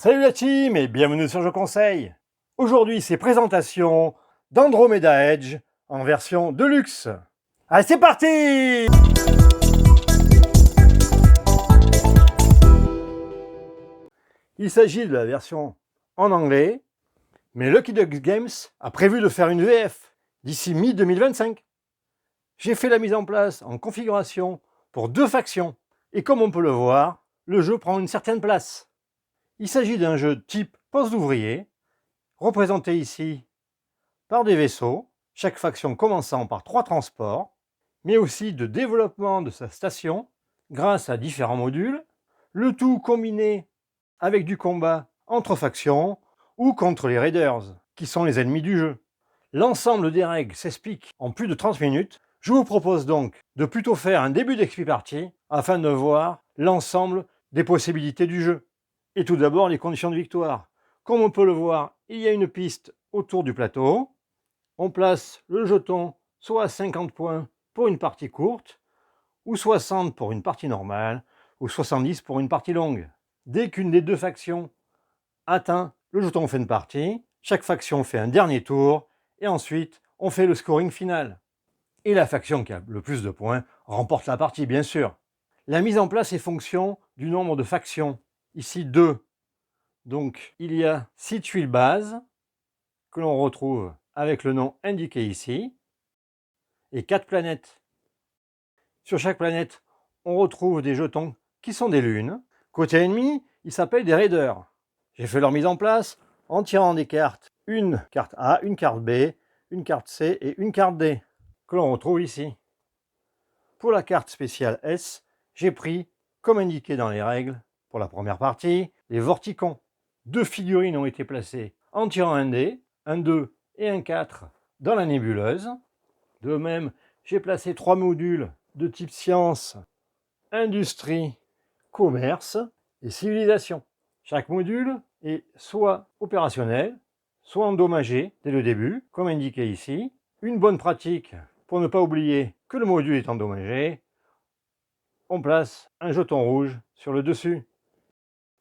Salut la team et bienvenue sur Je Conseille. Aujourd'hui, c'est présentation d'Andromeda Edge en version Deluxe. Allez, c'est parti! Il s'agit de la version en anglais, mais Lucky Duck Games a prévu de faire une VF d'ici mi-2025. J'ai fait la mise en place en configuration pour 2 factions, et comme on peut le voir, le jeu prend une certaine place. Il s'agit d'un jeu type poste d'ouvrier, représenté ici par des vaisseaux, chaque faction commençant par 3 transports, mais aussi de développement de sa station grâce à différents modules, le tout combiné avec du combat entre factions ou contre les raiders, qui sont les ennemis du jeu. L'ensemble des règles s'explique en plus de 30 minutes. Je vous propose donc de plutôt faire un début d'XP party afin de voir l'ensemble des possibilités du jeu. Et tout d'abord, les conditions de victoire. Comme on peut le voir, il y a une piste autour du plateau. On place le jeton soit à 50 points pour une partie courte, ou 60 pour une partie normale, ou 70 pour une partie longue. Dès qu'une des 2 factions atteint le jeton fin de partie, chaque faction fait un dernier tour, et ensuite on fait le scoring final. Et la faction qui a le plus de points remporte la partie, bien sûr. La mise en place est fonction du nombre de factions. Ici 2. Donc il y a 6 tuiles bases que l'on retrouve avec le nom indiqué ici, et 4 planètes. Sur chaque planète, on retrouve des jetons qui sont des lunes. Côté ennemi, ils s'appellent des raiders. J'ai fait leur mise en place en tirant des cartes. Une carte A, une carte B, une carte C et une carte D, que l'on retrouve ici. Pour la carte spéciale S, j'ai pris, comme indiqué dans les règles, pour la première partie, les vorticons. 2 figurines ont été placées en tirant un dé, un 2 et un 4 dans la nébuleuse. De même, j'ai placé 3 modules de type science, industrie, commerce et civilisation. Chaque module est soit opérationnel, soit endommagé dès le début, comme indiqué ici. Une bonne pratique pour ne pas oublier que le module est endommagé, on place un jeton rouge sur le dessus.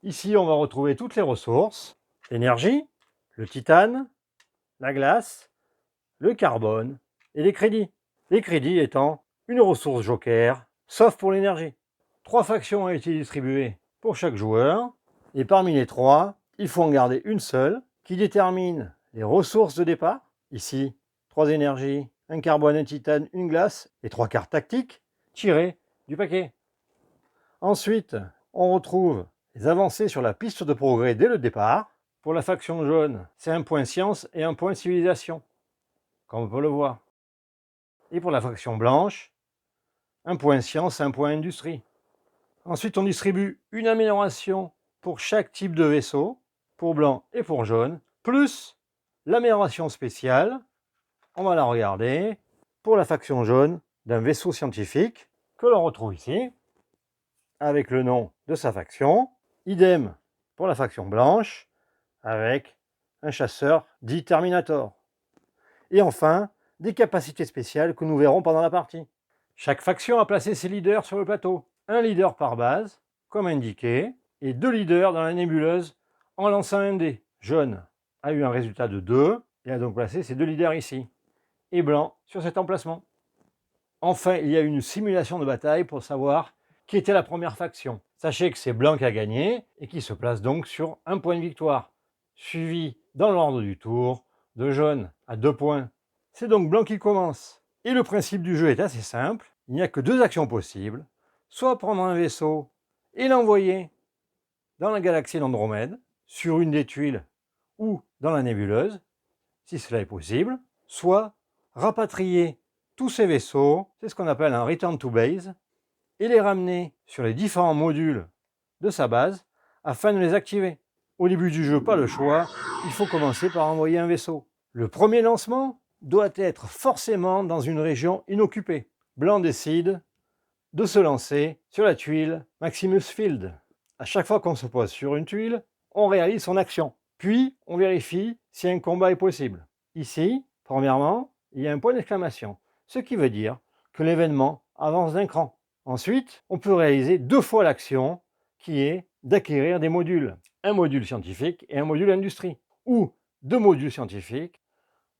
Ici, on va retrouver toutes les ressources, l'énergie, le titane, la glace, le carbone et les crédits. Les crédits étant une ressource joker, sauf pour l'énergie. 3 factions ont été distribuées pour chaque joueur, et parmi les 3, il faut en garder une seule qui détermine les ressources de départ. Ici, 3 énergies, un carbone, un titane, une glace et 3 cartes tactiques tirées du paquet. Ensuite, on retrouve les avancées sur la piste de progrès dès le départ. Pour la faction jaune, c'est un point science et un point civilisation, comme on peut le voir. Et pour la faction blanche, un point science, un point industrie. Ensuite, on distribue une amélioration pour chaque type de vaisseau, pour blanc et pour jaune, plus l'amélioration spéciale, on va la regarder, pour la faction jaune d'un vaisseau scientifique que l'on retrouve ici, avec le nom de sa faction. Idem pour la faction blanche, avec un chasseur dit Terminator. Et enfin, des capacités spéciales que nous verrons pendant la partie. Chaque faction a placé ses leaders sur le plateau. Un leader par base, comme indiqué, et 2 leaders dans la nébuleuse en lançant un dé. Jaune a eu un résultat de 2 et a donc placé ses 2 leaders ici. Et blanc sur cet emplacement. Enfin, il y a une simulation de bataille pour savoir qui était la première faction. Sachez que c'est blanc qui a gagné et qui se place donc sur un point de victoire, suivi dans l'ordre du tour de jaune à 2 points. C'est donc blanc qui commence. Et le principe du jeu est assez simple. Il n'y a que 2 actions possibles. Soit prendre un vaisseau et l'envoyer dans la galaxie d'Andromède, sur une des tuiles ou dans la nébuleuse, si cela est possible. Soit rapatrier tous ces vaisseaux, c'est ce qu'on appelle un return to base, et les ramener sur les différents modules de sa base afin de les activer. Au début du jeu, pas le choix, il faut commencer par envoyer un vaisseau. Le premier lancement doit être forcément dans une région inoccupée. Blanc décide de se lancer sur la tuile Maximus Field. À chaque fois qu'on se pose sur une tuile, on réalise son action. Puis, on vérifie si un combat est possible. Ici, premièrement, il y a un point d'exclamation, ce qui veut dire que l'événement avance d'un cran. Ensuite, on peut réaliser 2 fois l'action qui est d'acquérir des modules. un module scientifique et un module industrie, ou 2 modules scientifiques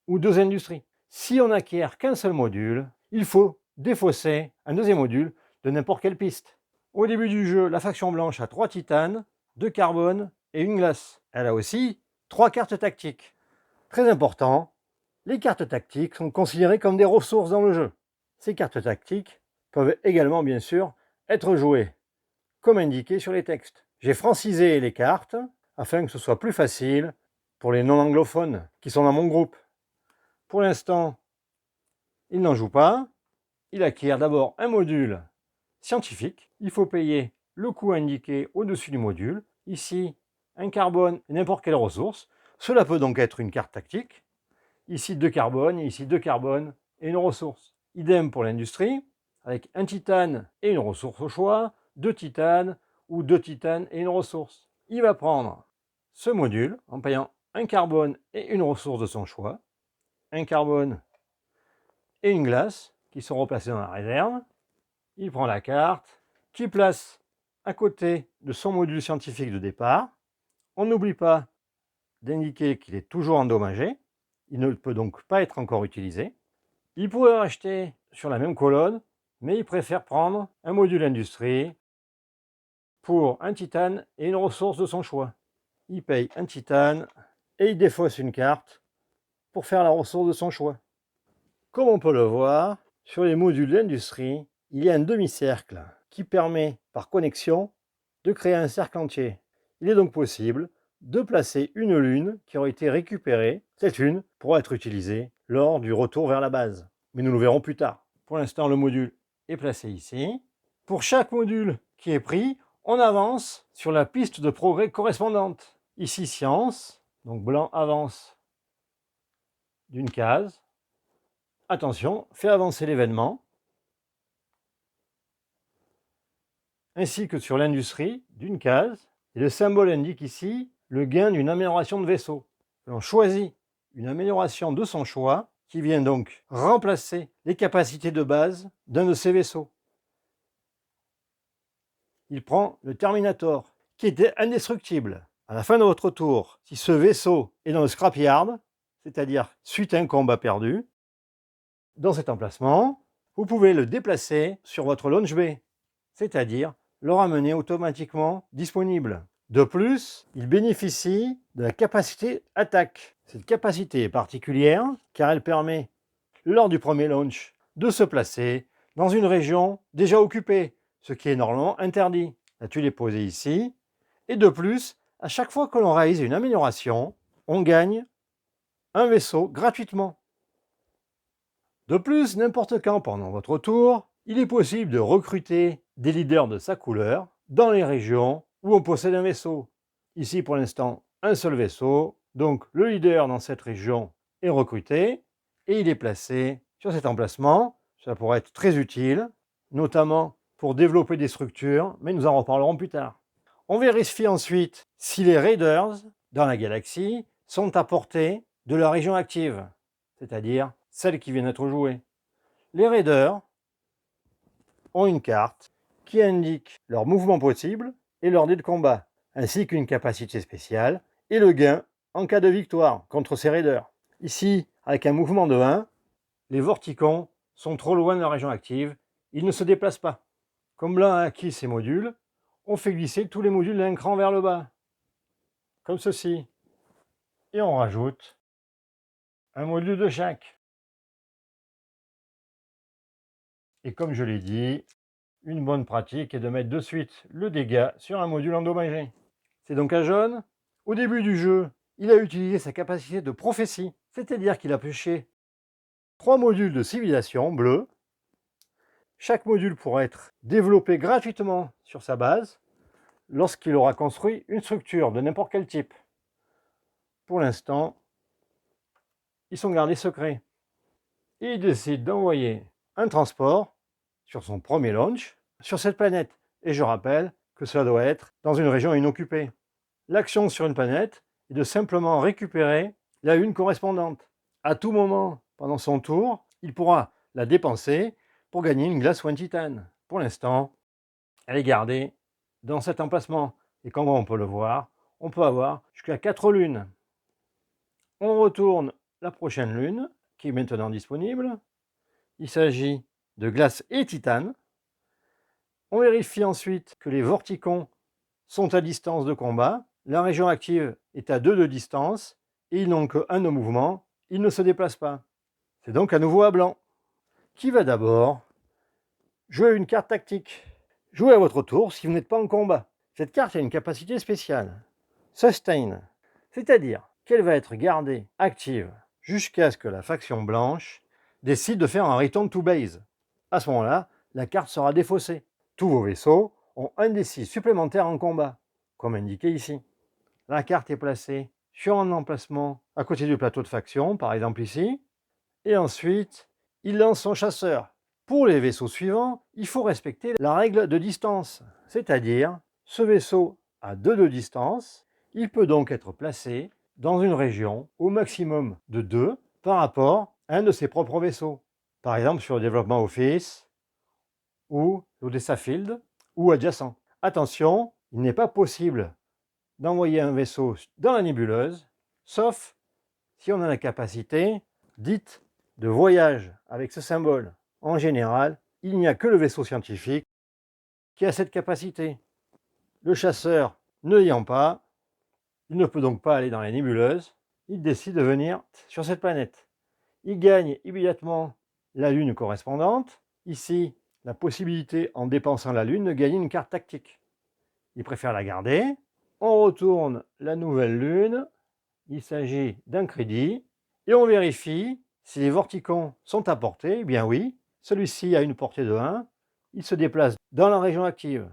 ou 2 industries. Si on n'acquiert qu'un seul module, il faut défausser un deuxième module de n'importe quelle piste. Au début du jeu, la faction blanche a 3 titanes, 2 carbones et une glace. Elle a aussi 3 cartes tactiques. Très important, les cartes tactiques sont considérées comme des ressources dans le jeu. Ces cartes tactiques peuvent également, bien sûr, être jouées, comme indiqué sur les textes. J'ai francisé les cartes afin que ce soit plus facile pour les non-anglophones qui sont dans mon groupe. Pour l'instant, il n'en joue pas. Il acquiert d'abord un module scientifique. Il faut payer le coût indiqué au-dessus du module. Ici, un carbone et n'importe quelle ressource. Cela peut donc être une carte tactique. Ici 2 carbones, et ici 2 carbones et une ressource. Idem pour l'industrie, avec un titane et une ressource au choix, 2 titanes ou 2 titanes et une ressource. Il va prendre ce module en payant un carbone et une ressource de son choix, un carbone et une glace qui sont replacés dans la réserve. Il prend la carte, qu'il place à côté de son module scientifique de départ. On n'oublie pas d'indiquer qu'il est toujours endommagé. Il ne peut donc pas être encore utilisé. Il pourrait racheter sur la même colonne, mais il préfère prendre un module industrie pour un titane et une ressource de son choix. Il paye un titane et il défausse une carte pour faire la ressource de son choix. Comme on peut le voir, sur les modules d'industrie, il y a un demi-cercle qui permet, par connexion, de créer un cercle entier. Il est donc possible de placer une lune qui aurait été récupérée. Cette lune pourra être utilisée lors du retour vers la base. Mais nous le verrons plus tard. Pour l'instant, le module est placé ici. Pour chaque module qui est pris, on avance sur la piste de progrès correspondante. Ici, science. Donc blanc avance d'une case. Attention, fait avancer l'événement. Ainsi que sur l'industrie d'une case. Et le symbole indique ici le gain d'une amélioration de vaisseau. On choisit une amélioration de son choix qui vient donc remplacer les capacités de base d'un de ces vaisseaux. Il prend le Terminator, qui était indestructible. À la fin de votre tour, si ce vaisseau est dans le scrapyard, c'est-à-dire suite à un combat perdu, dans cet emplacement, vous pouvez le déplacer sur votre launch bay, c'est-à-dire le ramener automatiquement disponible. De plus, il bénéficie de la capacité attaque. Cette capacité est particulière car elle permet, lors du premier launch, de se placer dans une région déjà occupée, ce qui est normalement interdit. La tuile est posée ici. Et de plus, à chaque fois que l'on réalise une amélioration, on gagne un vaisseau gratuitement. De plus, n'importe quand pendant votre tour, il est possible de recruter des leaders de sa couleur dans les régions où on possède un vaisseau. Ici, pour l'instant, un seul vaisseau. Donc, le leader dans cette région est recruté et il est placé sur cet emplacement. Ça pourrait être très utile, notamment pour développer des structures, mais nous en reparlerons plus tard. On vérifie ensuite si les raiders dans la galaxie sont à portée de la région active, c'est-à-dire celles qui viennent d'être jouées. Les raiders ont une carte qui indique leur mouvement possible et leur dé de combat, ainsi qu'une capacité spéciale et le gain en cas de victoire contre ces raiders. Ici, avec un mouvement de 1, les vorticons sont trop loin de la région active, ils ne se déplacent pas. Comme blanc a acquis ces modules, on fait glisser tous les modules d'un cran vers le bas, comme ceci. Et on rajoute un module de chaque. Et comme je l'ai dit, une bonne pratique est de mettre de suite le dégât sur un module endommagé. C'est donc un jaune. Au début du jeu, il a utilisé sa capacité de prophétie, c'est-à-dire qu'il a pioché 3 modules de civilisation bleus. Chaque module pourra être développé gratuitement sur sa base lorsqu'il aura construit une structure de n'importe quel type. Pour l'instant, ils sont gardés secrets. Et il décide d'envoyer un transport sur son premier launch sur cette planète. Et je rappelle que cela doit être dans une région inoccupée. L'action sur une planète est de simplement récupérer la lune correspondante. À tout moment, pendant son tour, il pourra la dépenser pour gagner une glace ou un titane. Pour l'instant, elle est gardée dans cet emplacement. Et comme on peut le voir, on peut avoir jusqu'à 4 lunes. On retourne la prochaine lune, qui est maintenant disponible. Il s'agit de glace et titane. On vérifie ensuite que les vorticons sont à distance de combat. La région active est à 2 de distance et ils n'ont qu'un de mouvement. Ils ne se déplacent pas. C'est donc à nouveau à blanc. Qui va d'abord jouer une carte tactique? Jouez à votre tour si vous n'êtes pas en combat. Cette carte a une capacité spéciale. Sustain. C'est-à-dire qu'elle va être gardée active jusqu'à ce que la faction blanche décide de faire un return to base. À ce moment-là, la carte sera défaussée. Tous vos vaisseaux ont un D6 supplémentaire en combat, comme indiqué ici. La carte est placée sur un emplacement à côté du plateau de faction, par exemple ici, et ensuite, il lance son chasseur. Pour les vaisseaux suivants, il faut respecter la règle de distance, c'est-à-dire ce vaisseau a 2 de distance, il peut donc être placé dans une région au maximum de 2 par rapport à un de ses propres vaisseaux. Par exemple sur le développement Office, ou l'Odessa Field, ou adjacent. Attention, il n'est pas possible d'envoyer un vaisseau dans la nébuleuse, sauf si on a la capacité dite de voyage avec ce symbole. En général, il n'y a que le vaisseau scientifique qui a cette capacité. Le chasseur ne l'ayant pas, il ne peut donc pas aller dans la nébuleuse, il décide de venir sur cette planète. Il gagne immédiatement la lune correspondante. Ici, la possibilité, en dépensant la lune, de gagner une carte tactique. Il préfère la garder. On retourne la nouvelle lune. Il s'agit d'un crédit. Et on vérifie si les vorticons sont à portée. Eh bien oui, celui-ci a une portée de 1. Il se déplace dans la région active.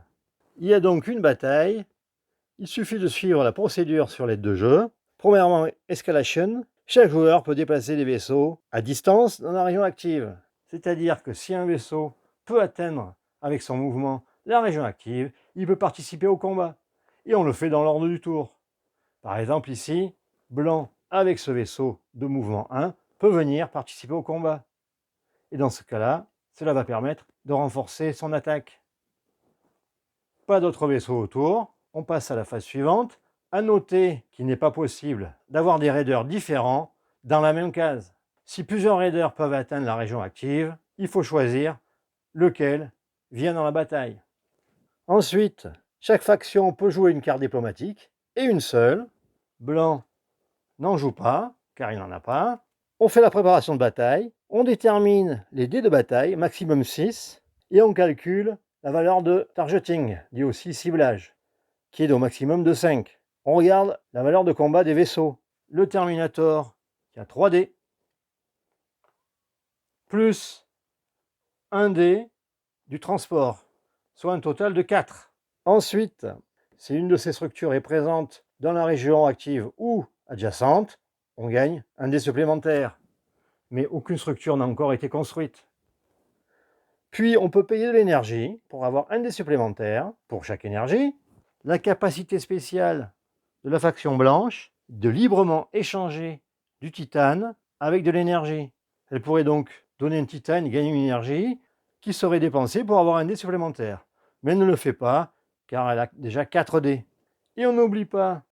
Il y a donc une bataille. Il suffit de suivre la procédure sur l'aide de jeu. Premièrement, escalation. Chaque joueur peut déplacer des vaisseaux à distance dans la région active. C'est-à-dire que si un vaisseau peut atteindre avec son mouvement la région active, il peut participer au combat. Et on le fait dans l'ordre du tour. Par exemple ici, blanc avec ce vaisseau de mouvement 1 peut venir participer au combat. Et dans ce cas-là, cela va permettre de renforcer son attaque. Pas d'autres vaisseaux autour. On passe à la phase suivante. À noter qu'il n'est pas possible d'avoir des raiders différents dans la même case. Si plusieurs raiders peuvent atteindre la région active, il faut choisir lequel vient dans la bataille. Ensuite, chaque faction peut jouer une carte diplomatique, et une seule. Blanc n'en joue pas, car il n'en a pas. On fait la préparation de bataille, on détermine les dés de bataille, maximum 6, et on calcule la valeur de targeting, dit aussi ciblage, qui est au maximum de 5. On regarde la valeur de combat des vaisseaux. Le Terminator, qui a 3 dés, plus un dé du transport, soit un total de 4. Ensuite, si une de ces structures est présente dans la région active ou adjacente, on gagne un dé supplémentaire. Mais aucune structure n'a encore été construite. Puis on peut payer de l'énergie pour avoir un dé supplémentaire pour chaque énergie. La capacité spéciale de la faction blanche de librement échanger du titane avec de l'énergie. Elle pourrait donc donner un titane et gagner une énergie qui serait dépensée pour avoir un dé supplémentaire. Mais elle ne le fait pas car elle a déjà 4 dés. Et on n'oublie pas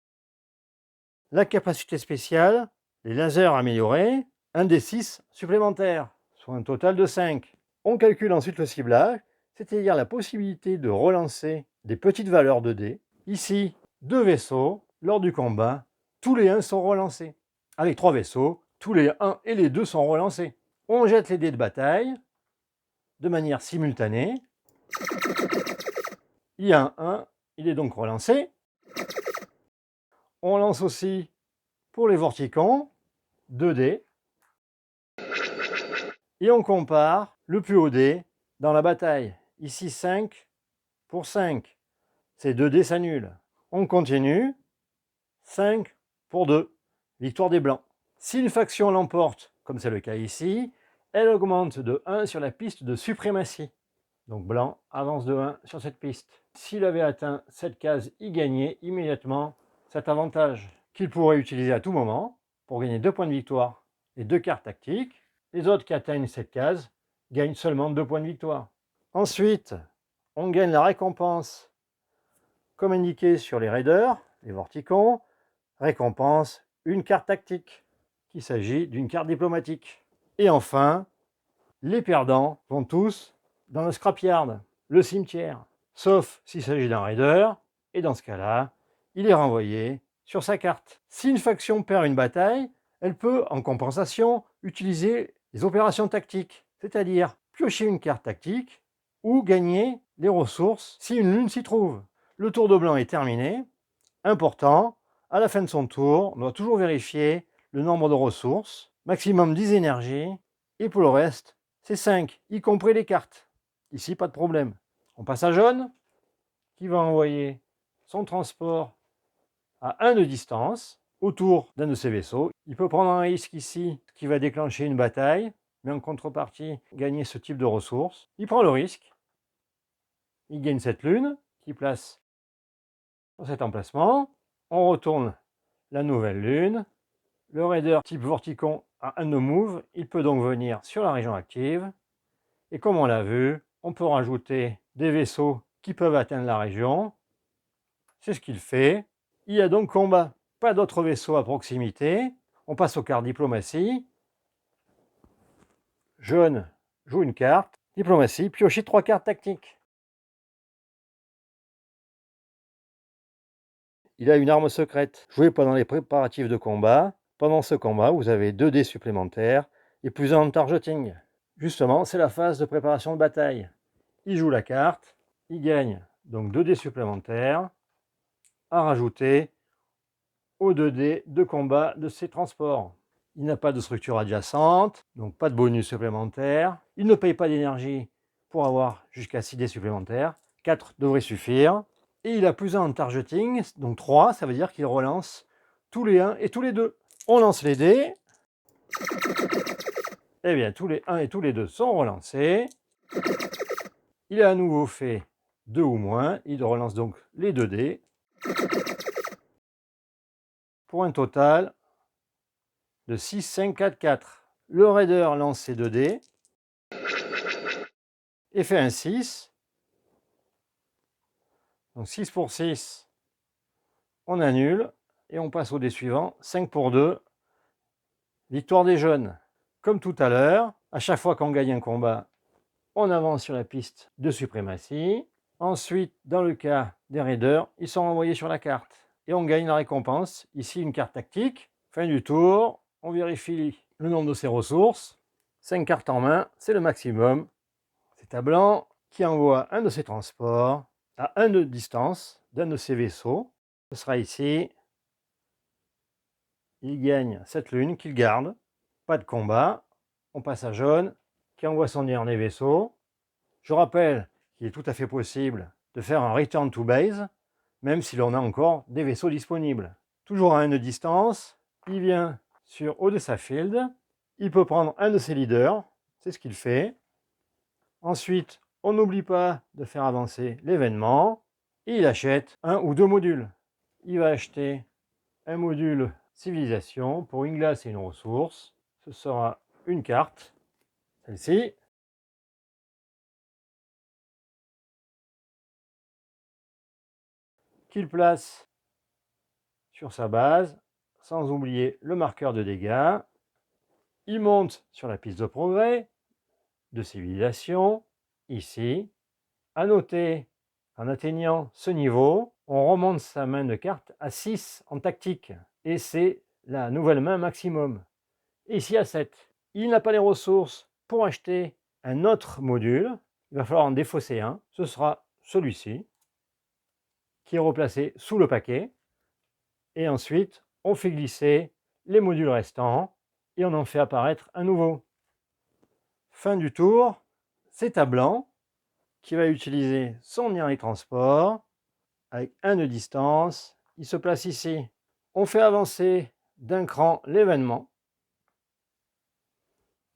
la capacité spéciale, les lasers améliorés, un dé 6 supplémentaire, soit un total de 5. On calcule ensuite le ciblage, c'est-à-dire la possibilité de relancer des petites valeurs de dés. Ici, 2 vaisseaux, lors du combat, tous les 1 sont relancés. Avec 3 vaisseaux, tous les 1 et les 2 sont relancés. On jette les dés de bataille de manière simultanée. Il y a un 1, il est donc relancé. On lance aussi pour les vorticons 2 dés. Et on compare le plus haut dé dans la bataille. Ici 5 pour 5. Ces 2 dés s'annulent. On continue. 5 pour 2. Victoire des blancs. Si une faction l'emporte, comme c'est le cas ici, elle augmente de 1 sur la piste de suprématie. Donc blanc avance de 1 sur cette piste. S'il avait atteint cette case, il gagnait immédiatement cet avantage qu'il pourrait utiliser à tout moment pour gagner 2 points de victoire et 2 cartes tactiques. Les autres qui atteignent cette case gagnent seulement 2 points de victoire. Ensuite, on gagne la récompense comme indiqué sur les raiders, les Vorticons, récompense une carte tactique, qu'il s'agit d'une carte diplomatique. Et enfin, les perdants vont tous dans le scrapyard, le cimetière, sauf s'il s'agit d'un raider, et dans ce cas-là, il est renvoyé sur sa carte. Si une faction perd une bataille, elle peut, en compensation, utiliser les opérations tactiques, c'est-à-dire piocher une carte tactique ou gagner des ressources si une lune s'y trouve. Le tour de blanc est terminé. Important, à la fin de son tour, on doit toujours vérifier le nombre de ressources, maximum 10 énergies, et pour le reste, c'est 5, y compris les cartes. Ici, pas de problème. On passe à jaune, qui va envoyer son transport à 1 de distance, autour d'un de ses vaisseaux. Il peut prendre un risque ici, qui va déclencher une bataille, mais en contrepartie, gagner ce type de ressources. Il prend le risque, il gagne cette lune, qui place dans cet emplacement. On retourne la nouvelle lune. Le raider type Vorticon a un no move, il peut donc venir sur la région active. Et comme on l'a vu, on peut rajouter des vaisseaux qui peuvent atteindre la région. C'est ce qu'il fait. Il y a donc combat. Pas d'autres vaisseaux à proximité. On passe aux cartes diplomatie. Jaune joue une carte. Diplomatie, piocher 3 cartes tactiques. Il a une arme secrète. Jouée pendant les préparatifs de combat. Pendant ce combat, vous avez 2 dés supplémentaires et plus 1 en targeting. Justement, c'est la phase de préparation de bataille. Il joue la carte, il gagne donc 2 dés supplémentaires à rajouter aux 2 dés de combat de ses transports. Il n'a pas de structure adjacente, donc pas de bonus supplémentaire. Il ne paye pas d'énergie pour avoir jusqu'à 6 dés supplémentaires. 4 devrait suffire. Et il a plus 1 en targeting, donc 3, ça veut dire qu'il relance tous les 1 et tous les 2. On lance les dés. Eh bien, tous les 1 et tous les 2 sont relancés. Il a à nouveau fait 2 ou moins. Il relance donc les 2 dés. Pour un total de 6, 5, 4, 4. Le raider lance ses 2 dés et fait un 6. Donc 6 pour 6, on annule et on passe au dé suivant. 5 pour 2, victoire des jaunes. Comme tout à l'heure, à chaque fois qu'on gagne un combat, on avance sur la piste de suprématie. Ensuite, dans le cas des raiders, ils sont envoyés sur la carte. Et on gagne la récompense. Ici, une carte tactique. Fin du tour, on vérifie le nombre de ses ressources. 5 cartes en main, c'est le maximum. C'est à blanc qui envoie un de ses transports à 1 de distance d'un de ses vaisseaux. Ce sera ici. Il gagne cette lune qu'il garde. Pas de combat. On passe à jaune qui envoie son dernier vaisseau. Je rappelle qu'il est tout à fait possible de faire un return to base, même si l'on a encore des vaisseaux disponibles. Toujours à 1 de distance, il vient sur Odessa Field. Il peut prendre un de ses leaders, c'est ce qu'il fait. Ensuite, on n'oublie pas de faire avancer l'événement. Et il achète 1 ou 2 modules. Il va acheter un module civilisation pour une glace et une ressource. Ce sera une carte, celle-ci. Qu'il place sur sa base, sans oublier le marqueur de dégâts. Il monte sur la piste de progrès, de civilisation, ici. À noter, en atteignant ce niveau, on remonte sa main de carte à 6 en tactique. Et c'est la nouvelle main maximum. Et ici à 7. Il n'a pas les ressources pour acheter un autre module. Il va falloir en défausser un. Ce sera celui-ci, qui est replacé sous le paquet. Et ensuite, on fait glisser les modules restants et on en fait apparaître un nouveau. Fin du tour, c'est à blanc qui va utiliser son dernier transport avec 1 de distance. Il se place ici. On fait avancer d'un cran l'événement.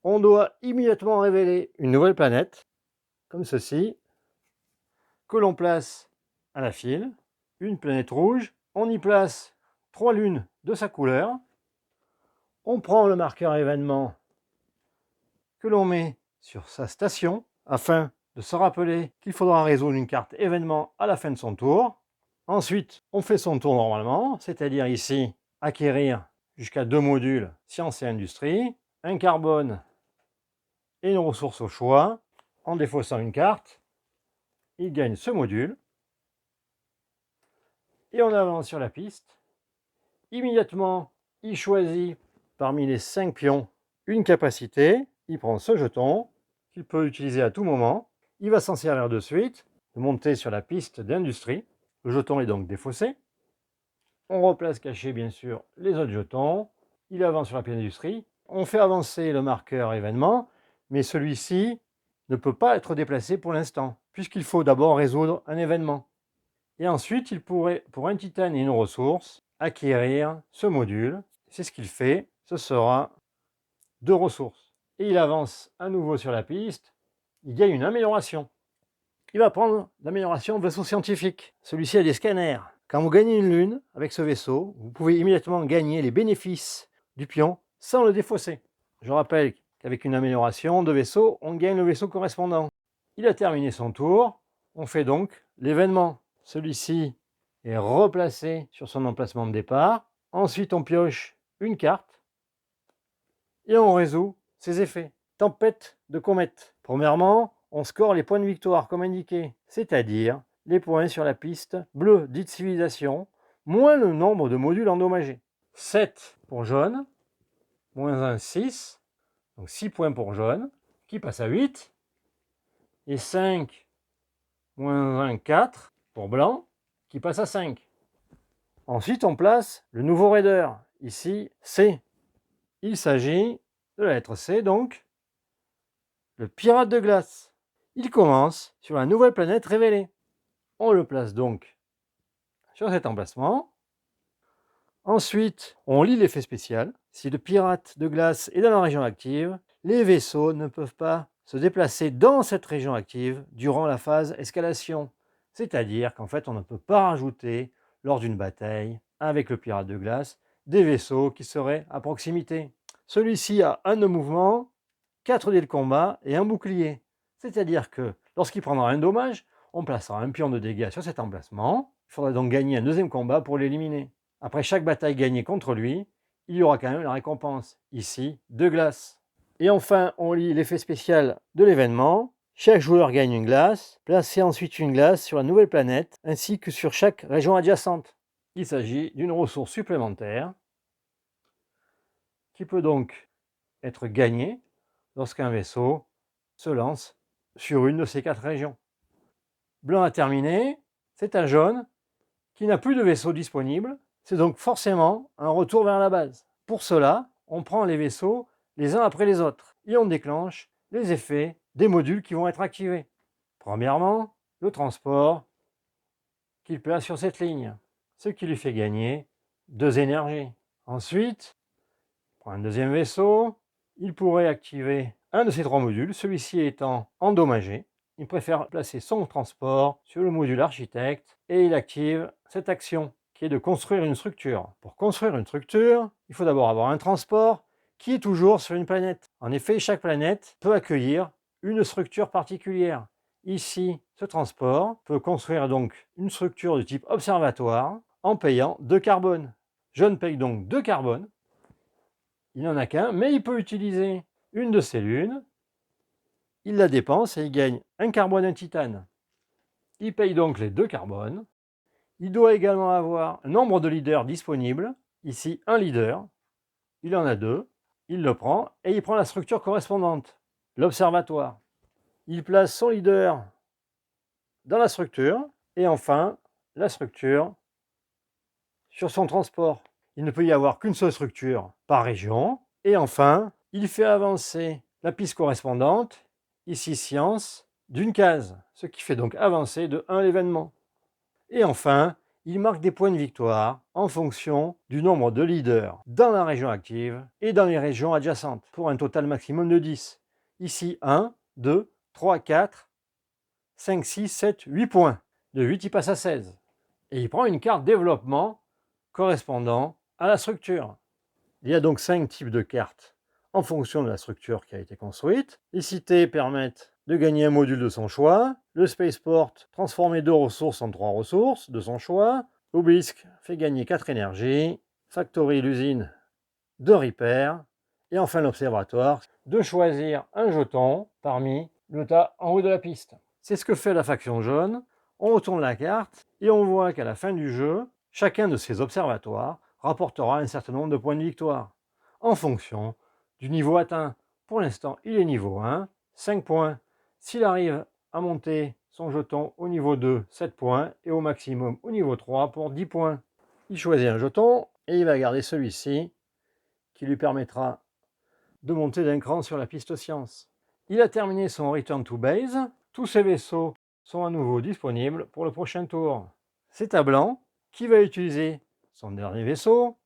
On doit immédiatement révéler une nouvelle planète, comme ceci, que l'on place à la file. Une planète rouge. On y place 3 lunes de sa couleur. On prend le marqueur événement que l'on met sur sa station afin de se rappeler qu'il faudra résoudre une carte événement à la fin de son tour. Ensuite, on fait son tour normalement, c'est-à-dire ici, acquérir jusqu'à 2 modules sciences et industrie, un carbone et une ressource au choix. En défaussant une carte, il gagne ce module. Et on avance sur la piste. Immédiatement, il choisit parmi les 5 pions une capacité. Il prend ce jeton qu'il peut utiliser à tout moment. Il va s'en servir de suite, de monter sur la piste d'industrie. Le jeton est donc défaussé. On replace caché bien sûr les autres jetons. Il avance sur la piste d'industrie. On fait avancer le marqueur événement, mais celui-ci ne peut pas être déplacé pour l'instant, puisqu'il faut d'abord résoudre un événement. Et ensuite, il pourrait, pour un titane et une ressource, acquérir ce module. C'est ce qu'il fait. Ce sera 2 ressources. Et il avance à nouveau sur la piste. Il gagne une amélioration. Il va prendre l'amélioration vaisseau scientifique. Celui-ci a des scanners. Quand vous gagnez une lune avec ce vaisseau, vous pouvez immédiatement gagner les bénéfices du pion sans le défausser. Je rappelle qu'avec une amélioration de vaisseau, on gagne le vaisseau correspondant. Il a terminé son tour. On fait donc l'événement. Celui-ci est replacé sur son emplacement de départ. Ensuite, on pioche une carte et on résout ses effets. Tempête de comète. Premièrement, on score les points de victoire comme indiqué, c'est-à-dire les points sur la piste bleue dite civilisation, moins le nombre de modules endommagés. 7 pour jaune, moins 1, 6, donc 6 points pour jaune, qui passe à 8, et 5, moins 1, 4 pour blanc, qui passe à 5. Ensuite, on place le nouveau raider, ici C. Il s'agit de la lettre C, donc, le pirate de glace. Il commence sur la nouvelle planète révélée. On le place donc sur cet emplacement. Ensuite, on lit l'effet spécial. Si le pirate de glace est dans la région active, les vaisseaux ne peuvent pas se déplacer dans cette région active durant la phase escalation. C'est-à-dire qu'en fait, on ne peut pas rajouter, lors d'une bataille avec le pirate de glace, des vaisseaux qui seraient à proximité. Celui-ci a un de mouvement, 4 dés de combat et un bouclier. C'est-à-dire que lorsqu'il prendra un dommage, on placera un pion de dégâts sur cet emplacement. Il faudra donc gagner un deuxième combat pour l'éliminer. Après chaque bataille gagnée contre lui, il y aura quand même la récompense, ici, de glace. Et enfin, on lit l'effet spécial de l'événement. Chaque joueur gagne une glace. Placez ensuite une glace sur la nouvelle planète, ainsi que sur chaque région adjacente. Il s'agit d'une ressource supplémentaire qui peut donc être gagnée lorsqu'un vaisseau se lance sur une de ces 4 régions. Blanc a terminé, c'est un jaune qui n'a plus de vaisseau disponible, c'est donc forcément un retour vers la base. Pour cela, on prend les vaisseaux les uns après les autres et on déclenche les effets des modules qui vont être activés. Premièrement, le transport qu'il place sur cette ligne, ce qui lui fait gagner 2 énergies. Ensuite, il prend un deuxième vaisseau, il pourrait activer un de ces 3 modules, celui-ci étant endommagé. Il préfère placer son transport sur le module architecte et il active cette action qui est de construire une structure. Pour construire une structure, il faut d'abord avoir un transport qui est toujours sur une planète. En effet, chaque planète peut accueillir une structure particulière. Ici, ce transport peut construire donc une structure de type observatoire en payant 2 carbone. Je ne paye donc 2 carbone. Il n'en a qu'un, mais il peut utiliser une de ces lunes. Il la dépense et il gagne un carbone et un titane. Il paye donc les 2 carbones. Il doit également avoir un nombre de leaders disponibles. Ici, un leader. Il en a 2. Il le prend et il prend la structure correspondante, l'observatoire. Il place son leader dans la structure et enfin la structure sur son transport. Il ne peut y avoir qu'une seule structure par région. Et enfin, il fait avancer la piste correspondante, ici science, d'une case, ce qui fait donc avancer de 1 l'événement. Et enfin, il marque des points de victoire en fonction du nombre de leaders dans la région active et dans les régions adjacentes, pour un total maximum de 10. Ici, 1, 2, 3, 4, 5, 6, 7, 8 points. De 8, il passe à 16. Et il prend une carte développement correspondant à la structure. Il y a donc 5 types de cartes en fonction de la structure qui a été construite. Les cités permettent de gagner un module de son choix. Le Spaceport transformer 2 ressources en 3 ressources de son choix. Obélisque fait gagner 4 énergies. Factory, l'usine, de repair. Et enfin l'observatoire, de choisir un jeton parmi le tas en haut de la piste. C'est ce que fait la faction jaune. On retourne la carte et on voit qu'à la fin du jeu, chacun de ces observatoires rapportera un certain nombre de points de victoire en fonction du niveau atteint. Pour l'instant, il est niveau 1, 5 points. S'il arrive à monter son jeton au niveau 2, 7 points, et au maximum au niveau 3 pour 10 points. Il choisit un jeton et il va garder celui-ci qui lui permettra de monter d'un cran sur la piste science. Il a terminé son Return to Base. Tous ses vaisseaux sont à nouveau disponibles pour le prochain tour. C'est à blanc qui va utiliser son dernier vaisseau,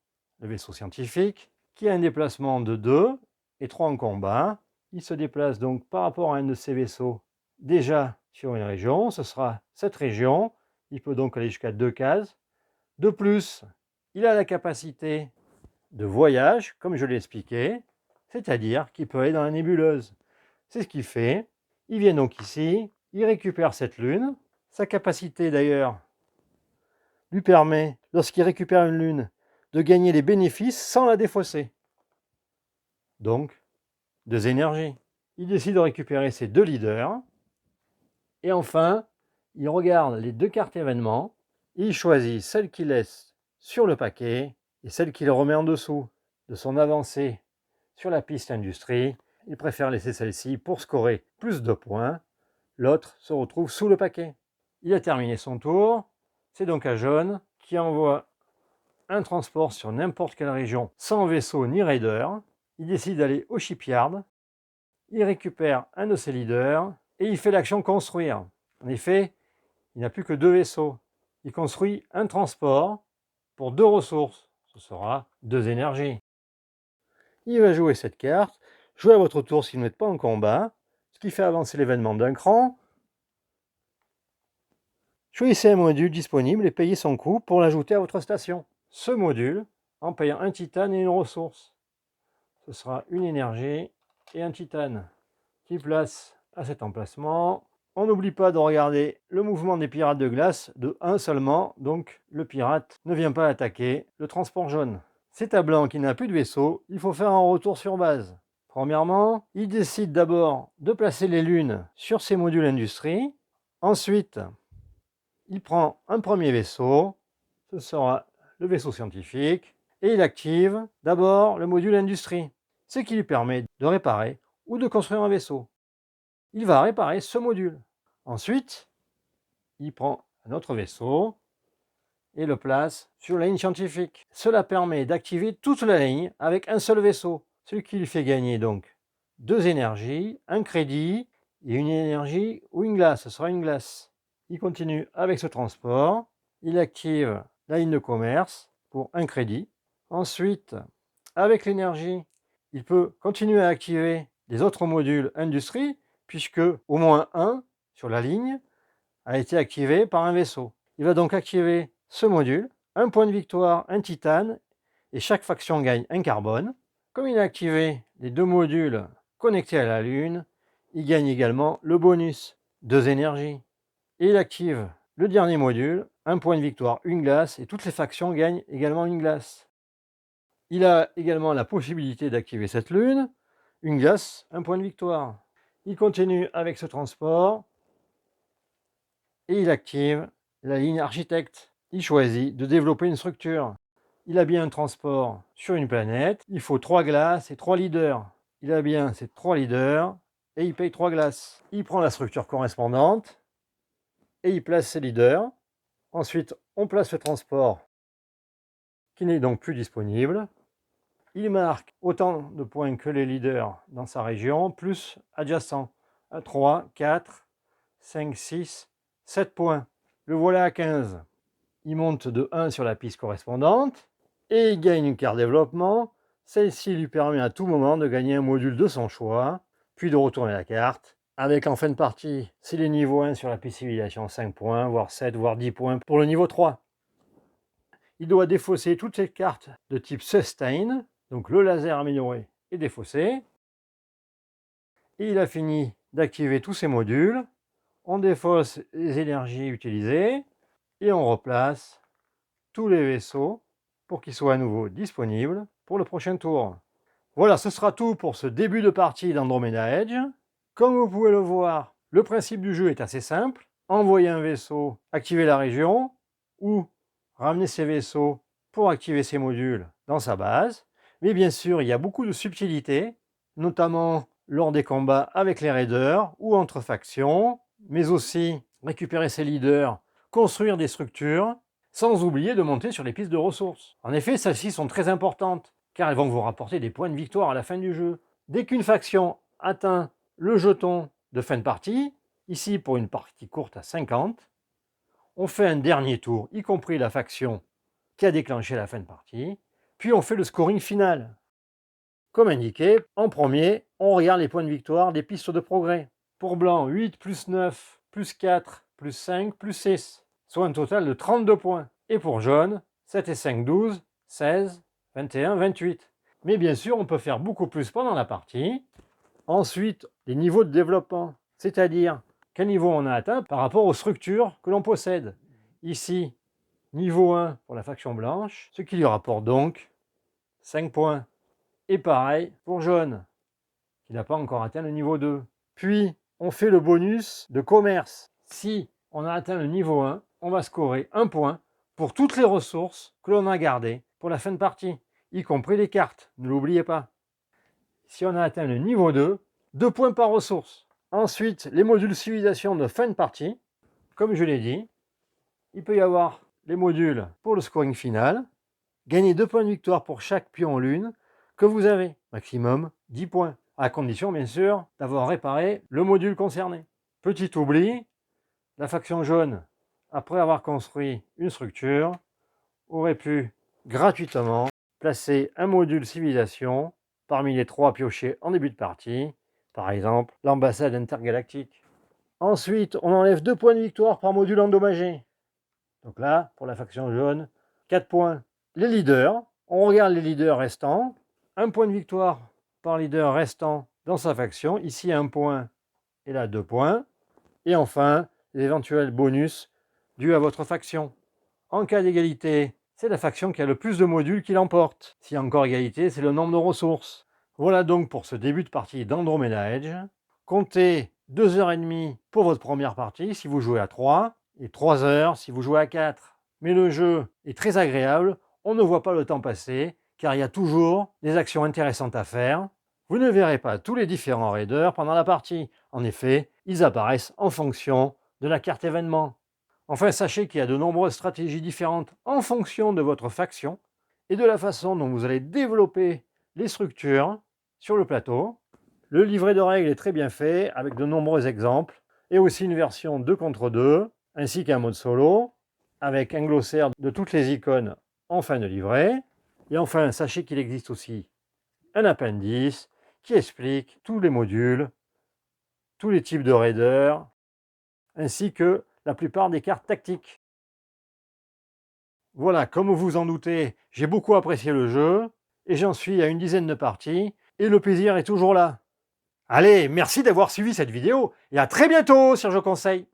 le vaisseau scientifique, qui a un déplacement de 2 et 3 en combat. Il se déplace donc par rapport à un de ses vaisseaux déjà sur une région. Ce sera cette région. Il peut donc aller jusqu'à 2 cases. De plus, il a la capacité de voyage, comme je l'ai expliqué, c'est-à-dire qu'il peut aller dans la nébuleuse. C'est ce qu'il fait. Il vient donc ici, il récupère cette lune. Sa capacité d'ailleurs lui permet, lorsqu'il récupère une lune, de gagner les bénéfices sans la défausser. Donc, 2 énergies. Il décide de récupérer ses 2 leaders. Et enfin, il regarde les 2 cartes événements. Il choisit celle qu'il laisse sur le paquet et celle qu'il remet en dessous de son avancée sur la piste industrie. Il préfère laisser celle-ci pour scorer plus de points. L'autre se retrouve sous le paquet. Il a terminé son tour. C'est donc à jaune qui envoie un transport sur n'importe quelle région sans vaisseau ni raider. Il décide d'aller au shipyard. Il récupère un de ses leaders et il fait l'action construire. En effet, il n'a plus que 2 vaisseaux. Il construit un transport pour 2 ressources. Ce sera 2 énergies. Il va jouer cette carte. Jouez à votre tour si vous n'êtes pas en combat, ce qui fait avancer l'événement d'un cran. Choisissez un module disponible et payez son coût pour l'ajouter à votre station. Ce module, en payant un titane et une ressource, ce sera une énergie et un titane qui place à cet emplacement. On n'oublie pas de regarder le mouvement des pirates de glace de 1 seulement, donc le pirate ne vient pas attaquer le transport jaune. C'est à blanc qui n'a plus de vaisseau, il faut faire un retour sur base. Premièrement, il décide d'abord de placer les lunes sur ses modules industrie. Ensuite, il prend un premier vaisseau, ce sera le vaisseau scientifique, et il active d'abord le module industrie, ce qui lui permet de réparer ou de construire un vaisseau. Il va réparer ce module. Ensuite, il prend un autre vaisseau et le place sur la ligne scientifique. Cela permet d'activer toute la ligne avec un seul vaisseau, ce qui lui fait gagner donc 2 énergies, un crédit et une énergie ou une glace. Ce sera une glace. Il continue avec ce transport. Il active la ligne de commerce pour un crédit. Ensuite, avec l'énergie, il peut continuer à activer les autres modules industrie, puisque au moins un sur la ligne a été activé par un vaisseau. Il va donc activer ce module, un point de victoire, un titane, et chaque faction gagne un carbone. Comme il a activé les 2 modules connectés à la Lune, il gagne également le bonus, 2 énergies. Et il active le dernier module, un point de victoire, une glace, et toutes les factions gagnent également une glace. Il a également la possibilité d'activer cette lune, une glace, un point de victoire. Il continue avec ce transport et il active la ligne architecte. Il choisit de développer une structure. Il a bien un transport sur une planète, il faut 3 glaces et 3 leaders. Il a bien ces 3 leaders et il paye 3 glaces. Il prend la structure correspondante et il place ses leaders. Ensuite, on place le transport qui n'est donc plus disponible. Il marque autant de points que les leaders dans sa région, plus adjacent à 3, 4, 5, 6, 7 points. Le voilà à 15. Il monte de 1 sur la piste correspondante et il gagne une carte développement. Celle-ci lui permet à tout moment de gagner un module de son choix, puis de retourner la carte. Avec en fin de partie, s'il est niveau 1 sur la piste civilisation, 5 points, voire 7, voire 10 points pour le niveau 3. Il doit défausser toutes ces cartes de type Sustain, donc le laser amélioré est défaussé. Et il a fini d'activer tous ses modules. On défausse les énergies utilisées et on replace tous les vaisseaux pour qu'ils soient à nouveau disponibles pour le prochain tour. Voilà, ce sera tout pour ce début de partie d'Andromeda Edge. Comme vous pouvez le voir, le principe du jeu est assez simple. Envoyer un vaisseau, activer la région, ou ramener ses vaisseaux pour activer ses modules dans sa base. Mais bien sûr, il y a beaucoup de subtilités, notamment lors des combats avec les raiders ou entre factions, mais aussi récupérer ses leaders, construire des structures, sans oublier de monter sur les pistes de ressources. En effet, celles-ci sont très importantes, car elles vont vous rapporter des points de victoire à la fin du jeu. Dès qu'une faction atteint le jeton de fin de partie, ici pour une partie courte à 50, on fait un dernier tour, y compris la faction qui a déclenché la fin de partie, puis on fait le scoring final. Comme indiqué, en premier, on regarde les points de victoire des pistes de progrès. Pour blanc, 8 plus 9 plus 4 plus 5 plus 6, soit un total de 32 points. Et pour jaune, 7 et 5, 12, 16, 21, 28. Mais bien sûr, on peut faire beaucoup plus pendant la partie. Ensuite, les niveaux de développement, c'est-à-dire quel niveau on a atteint par rapport aux structures que l'on possède. Ici, niveau 1 pour la faction blanche, ce qui lui rapporte donc 5 points. Et pareil pour jaune, qui n'a pas encore atteint le niveau 2. Puis, on fait le bonus de commerce. Si on a atteint le niveau 1, on va scorer 1 point pour toutes les ressources que l'on a gardées pour la fin de partie, y compris les cartes, ne l'oubliez pas. Si on a atteint le niveau 2, 2 points par ressource. Ensuite, les modules civilisation de fin de partie. Comme je l'ai dit, il peut y avoir les modules pour le scoring final. Gagner 2 points de victoire pour chaque pion lune que vous avez. Maximum 10 points. À condition, bien sûr, d'avoir réparé le module concerné. Petit oubli, la faction jaune, après avoir construit une structure, aurait pu gratuitement placer un module civilisation parmi les 3 piochés en début de partie, par exemple l'ambassade intergalactique. Ensuite, on enlève 2 points de victoire par module endommagé. Donc là, pour la faction jaune, 4 points. Les leaders, on regarde les leaders restants, 1 point de victoire par leader restant dans sa faction, ici 1 point et là 2 points. Et enfin, les éventuels bonus dus à votre faction. En cas d'égalité, c'est la faction qui a le plus de modules qui l'emporte. S'il y a encore égalité, c'est le nombre de ressources. Voilà donc pour ce début de partie d'Andromeda Edge. Comptez 2h30 pour votre première partie si vous jouez à 3 et 3 heures si vous jouez à 4. Mais le jeu est très agréable, on ne voit pas le temps passer car il y a toujours des actions intéressantes à faire. Vous ne verrez pas tous les différents raiders pendant la partie. En effet, ils apparaissent en fonction de la carte événement. Enfin, sachez qu'il y a de nombreuses stratégies différentes en fonction de votre faction et de la façon dont vous allez développer les structures sur le plateau. Le livret de règles est très bien fait, avec de nombreux exemples, et aussi une version 2 contre 2, ainsi qu'un mode solo, avec un glossaire de toutes les icônes en fin de livret. Et enfin, sachez qu'il existe aussi un appendice qui explique tous les modules, tous les types de raiders, ainsi que la plupart des cartes tactiques. Voilà, comme vous vous en doutez, j'ai beaucoup apprécié le jeu, et j'en suis à une dizaine de parties, et le plaisir est toujours là. Allez, merci d'avoir suivi cette vidéo, et à très bientôt sur Je Conseille.